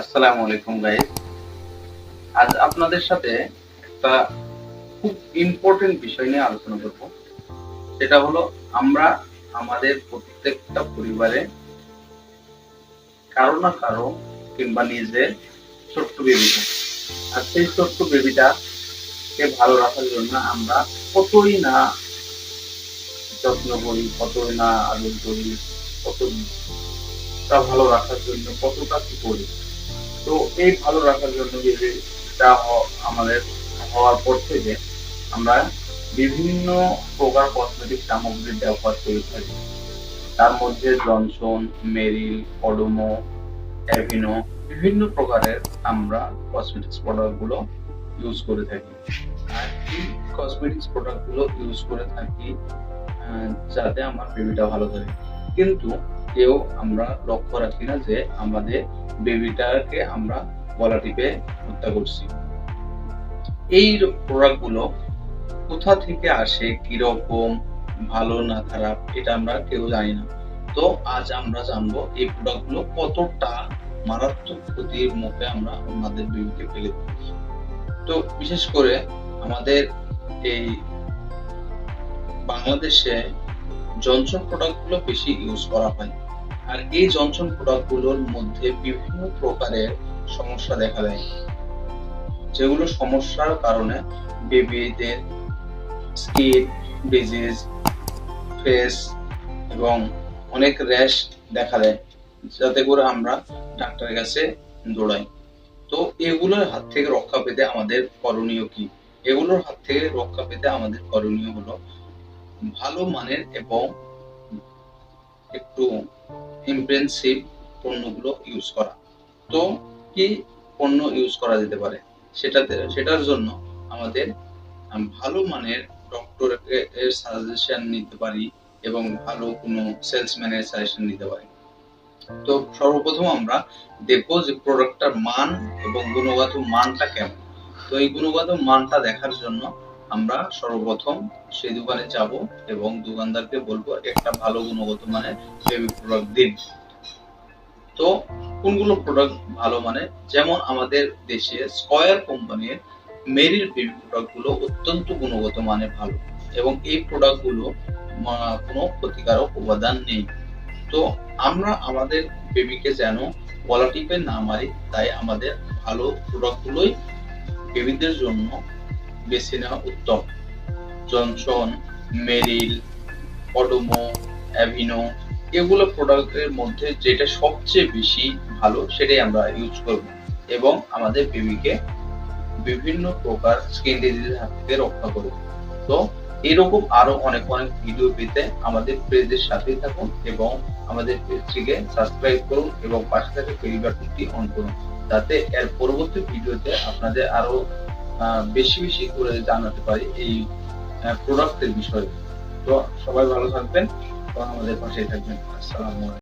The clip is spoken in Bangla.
আসসালামু আলাইকুম গাইস। আজ আপনাদের সাথে একটা খুব ইম্পর্টেন্ট বিষয় নিয়ে আলোচনা করব। সেটা হলো আমরা আমাদের প্রত্যেকটা পরিবারে কারো না কারো কিংবা নিজের ছোট্ট বেবি থাকে। আর সেই ছোট্ট বেবিটাকে ভালো রাখার জন্য আমরা কতই না যত্ন করি, কতই না আদর করি, কতটা ভালো রাখার জন্য কতটা কি করি। তো এই ভালো রাখার জন্য বেবিটা আমাদের হওয়ার পর থেকে আমরা বিভিন্ন প্রকার কসমেটিক সামগ্রী ব্যবহার করে থাকি। তার মধ্যে জনসন, মেরিল, ওডোমো, অ্যাভিনো বিভিন্ন প্রকারের আমরা কসমেটিক্স প্রোডাক্ট গুলো ইউজ করে থাকি। আর এই কসমেটিক্স প্রোডাক্ট গুলো ইউজ করে থাকি যাতে আমার বেবিটা ভালো থাকে। কিন্তু কেউ আমরা লক্ষ্য রাখি না যে আমাদের বেবিটাকে আমরা গলা টিপে হত্যা করছি। এই প্রোডাক্ট গুলো কোথা থেকে আসে, কিরকম, ভালো না খারাপ, এটা আমরা কেউ জানি না। তো আজ আমরা জানবো এই প্রোডাক্ট গুলো কতটা মারাত্মক ক্ষতির মুখে আমরা আমাদের বেবিকে ফেলে দিই। তো বিশেষ করে আমাদের এই বাংলাদেশে জনসন প্রোডাক্ট গুলো বেশি ইউজ করা হয়। আর এই জনসন প্রোডাক্ট গুলোর মধ্যে বিভিন্ন প্রকারের সমস্যা দেখা দেয়, যেগুলো সমস্যার কারণে বেবিদের স্কিন ডিজিজ, ফেস এবং অনেক র্যাশ দেখা দেয়, যাতে করে আমরা ডাক্তারের কাছে দৌড়াই। তো এগুলোর হাত থেকে রক্ষা পেতে আমাদের করণীয় কি? এগুলোর হাত থেকে রক্ষা পেতে আমাদের করণীয় হলো ভালো মানের এবং একটু ইমপ্রেন্সিভ পণ্যগুলো ইউজ করা। তো কি পণ্য ইউজ করা যেতে পারে? সেটার জন্য আমাদের ভালো মানের ডক্টরের সাজেশন নিতে পারি এবং ভালো কোনো সেলসম্যানের সাজেশন নিতে পারি। তো সর্বপ্রথম আমরা দেখবো যে প্রোডাক্টটার মান এবং গুণগত মানটা কেমন। তো এই গুণগত মানটা দেখার জন্য আমরা সর্বপ্রথম সেই দোকানে যাব এবং দোকানদারকে বলবো একটা ভালো গুণগত মানের বেবি প্রোডাক্ট দিন। তো কোনগুলো প্রোডাক্ট ভালো মানে, যেমন আমাদের দেশে স্কয়ার কোম্পানির মেরিল বেবি প্রোডাক্ট গুলো অত্যন্ত গুণগত মানে ভালো এবং এই প্রোডাক্ট গুলো কোনো ক্ষতিকারক উপাদান নেই। তো আমরা আমাদের বেবিকে যেন গলা টিপে না মারি, তাই আমাদের ভালো প্রোডাক্ট গুলোই বেবিদের জন্য বেছে নেওয়া উত্তম। জনসন, মেরিল, ওডোমো, অ্যাভিনো এগুলো প্রোডাক্টের মধ্যে যেটা সবচেয়ে বেশি ভালো সেটাই আমরা ইউজ করব এবং আমাদের বেবিকে বিভিন্ন প্রকার স্কিন ডিজিজের হাত থেকে রক্ষা করব। তো এরকম আরো অনেক অনেক ভিডিও পেতে আমাদের পেজের সাথেই থাকুন এবং আমাদের পেজটিকে সাবস্ক্রাইব করুন এবং পাশে থাকা বেল বাটনটি অন করুন, যাতে এর পরবর্তী ভিডিওতে আপনাদের আরো বেশি বেশি করে জানাতে পারি এই প্রোডাক্টের বিষয়ে। তো সবাই ভালো থাকবেন এবং আমাদের পাশেই থাকবেন। আসসালামু আলাইকুম।